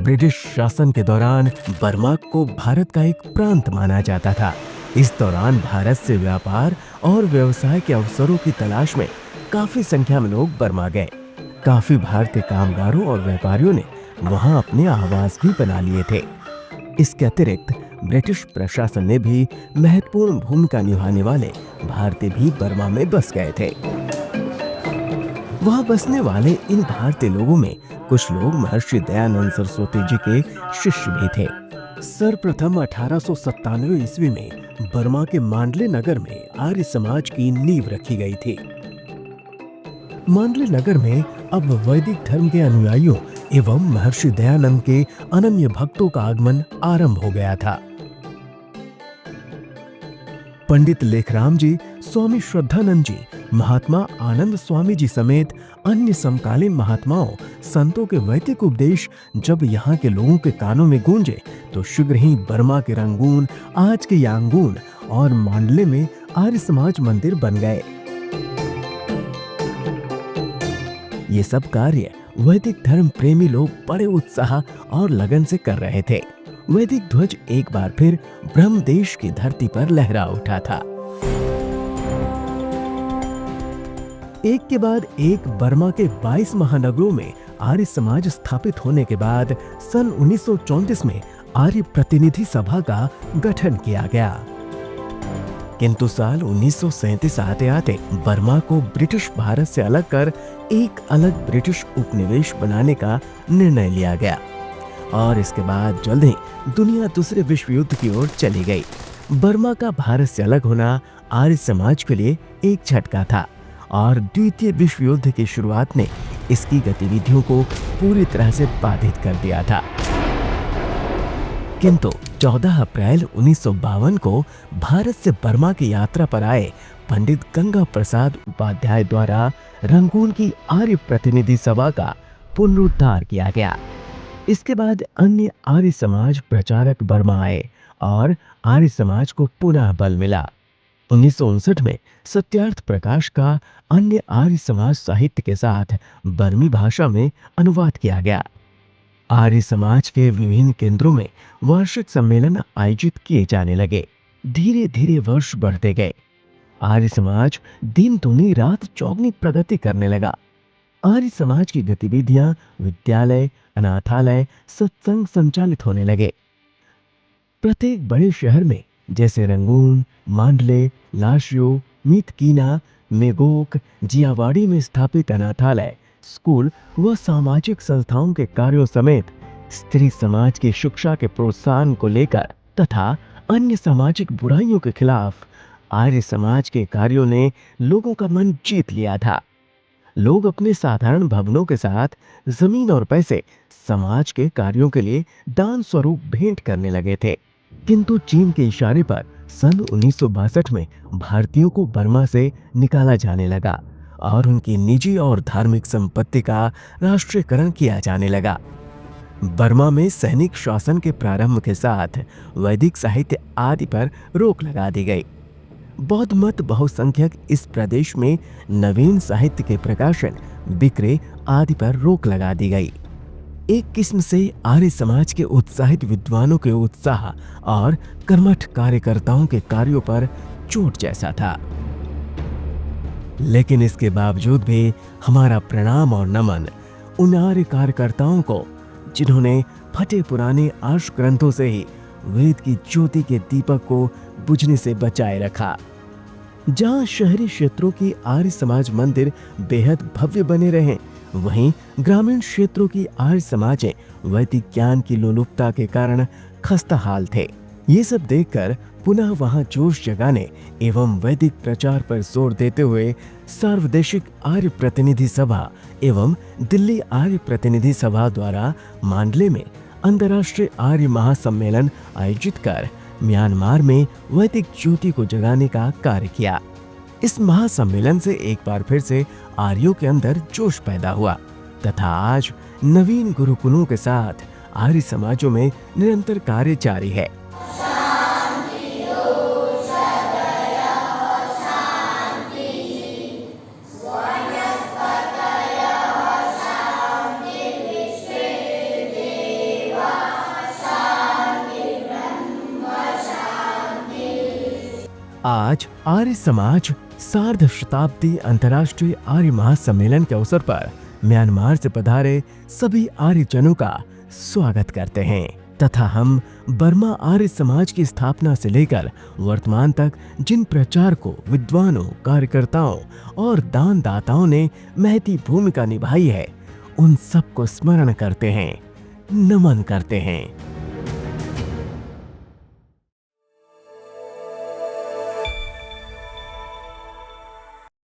British शासन के दौरान बर्मा को भारत का एक प्रांत माना जाता था। इस दौरान भारत से व्यापार और व्यवसाय के अवसरों की तलाश में काफी संख्या में लोग बर्मा गए। काफी भारतीय कामगारों और व्यापारियों ने वहां अपने आवास भी बना लिए थे। इसके अतिरिक्त ब्रिटिश प्रशासन ने भी महत्वपूर्ण भूमिका निभाने वाले भारतीय भी बर्मा में बस गए थे। वहां बसने वाले इन भारतीय लोगों में कुछ लोग महर्षि दयानंद सरस्वती जी के शिष्य भी थे। सर्वप्रथम 1897 ईस्वी में बर्मा के मांडले नगर में आर्य समाज की नींव रखी गई थी। मांडले नगर में अब वैदिक धर्म के अनुयायियों एवं महर्षि दयानंद के अनन्य भक्तों का आगमन आरंभ हो गया था। पंडित लेखराम जी, स्वामी श्रद्धानंद जी, महात्मा आनंद स्वामी जी समेत अन्य समकालीन महात्माओं संतों के वैदिक उपदेश जब यहाँ के लोगों के कानों में गूंजे तो शीघ्र ही बर्मा के रंगून, आज के यांगून और मांडले में आर्य समाज मंदिर बन गए। ये सब कार्य वैदिक धर्म प्रेमी लोग बड़े उत्साह और लगन से कर रहे थे। वैदिक ध्वज एक बार फिर ब्रह्म देश की धरती पर लहरा उठा था। एक के बाद एक बर्मा के 22 महानगरों में आर्य समाज स्थापित होने के बाद सन 1934 में आर्य प्रतिनिधि सभा का गठन किया गया। किंतु साल 1937 आते आते बर्मा को ब्रिटिश भारत से अलग कर एक अलग ब्रिटिश उपनिवेश बनाने का निर्णय लिया गया और इसके बाद जल्द ही दुनिया दूसरे विश्व युद्ध की ओर चली गई। बर्मा का भारत से अलग होना आर्य समाज के लिए एक झटका था और द्वितीय विश्व युद्ध की शुरुआत ने इसकी गतिविधियों को पूरी तरह से बाधित कर दिया था। किंतु 14 अप्रैल 1952 को भारत से बर्मा की यात्रा पर आए पंडित गंगा प्रसाद उपाध्याय द्वारा रंगून की आर्य प्रतिनिधि सभा का पुनरुद्धार किया गया। इसके बाद अन्य आर्य समाज प्रचारक बर्मा आए और आर्य समाज को पुनः बल मिला। 1959 में सत्यार्थ प्रकाश का अन्य आर्य समाज साहित्य के साथ बर्मी भाषा में अनुवाद किया गया। आर्य समाज के विभिन्न केंद्रों में वार्षिक सम्मेलन आयोजित किए जाने लगे। धीरे धीरे वर्ष बढ़ते गए। आर्य समाज दिन दूनी रात चौगुनी प्रगति करने लगा। आर्य समाज की गतिविधियां विद्यालय, अनाथालय, सत्संग संचालित होने लगे। प्रत्येक बड़े शहर में जैसे रंगून, मांडले, लाशियो, मीतकीना, मेगोक, जियावाड़ी में स्थापित अनाथालय, स्कूल व सामाजिक संस्थाओं के कार्यों समेत स्त्री समाज की शिक्षा के प्रोत्साहन को लेकर तथा अन्य सामाजिक बुराइयों के खिलाफ आर्य समाज के कार्यों ने लोगों का मन जीत लिया था। लोग अपने साधारण भवनों के साथ जमीन और पैसे समाज के कार्यों के लिए दान स्वरूप भेंट करने लगे थे। किंतु चीन के इशारे पर सन 1962 में भारतीयों को बर्मा से निकाला जाने लगा और उनकी निजी और धार्मिक संपत्ति का राष्ट्रीयकरण किया जाने लगा। बर्मा में सैनिक शासन के प्रारंभ के साथ वैदिक साहित्य आदि पर रोक लगा दी गई। बौद्ध मत बहुसंख्यक इस प्रदेश में नवीन साहित्य के प्रकाशन, बिक्रे आदि पर रोक लगा दी गई। एक किस्म से आर्य समाज के उत्साहित विद्वानों के उत्साह और कर्मठ कार्यकर्ताओं के कार्यों पर चोट जैसा था। लेकिन इसके बावजूद भी हमारा प्रणाम और नमन उन आर्य कार्यकर्ताओं को जिन्होंने फटे पुराने आर्ष ग्रंथों से ही वेद की ज्योति के दीपक को बुझने से बचाए रखा। जहां शहरी क्षेत्रों की आर्य समाज मंदिर बेहद भव्य बने रहे, वहीं ग्रामीण क्षेत्रों की आर्य समाजें वैदिक ज्ञान की लोलुपता के कारण खस्ता हाल थे। ये सब देखकर पुनः वहां जोश जगाने एवं वैदिक प्रचार पर जोर देते हुए सार्वदेशिक आर्य प्रतिनिधि सभा एवं दिल्ली आर्य प्रतिनिधि सभा द्वारा मांडले में अंतर्राष्ट्रीय आर्य महासम्मेलन आयोजित कर म्यांमार में वैदिक ज्योति को जगाने का कार्य किया। इस महासम्मेलन से एक बार फिर से आर्यों के अंदर जोश पैदा हुआ तथा आज नवीन गुरुकुलों के साथ आर्य समाजों में निरंतर कार्य जारी है। आज आर्य समाज सार्ध शताब्दी अंतर्राष्ट्रीय आर्य महासम्मेलन के अवसर पर म्यांमार से पधारे सभी आर्य जनों का स्वागत करते हैं तथा हम बर्मा आर्य समाज की स्थापना से लेकर वर्तमान तक जिन प्रचारकों, विद्वानों, कार्यकर्ताओं और दानदाताओं ने महती भूमिका निभाई है, उन सबको स्मरण करते हैं, नमन करते हैं।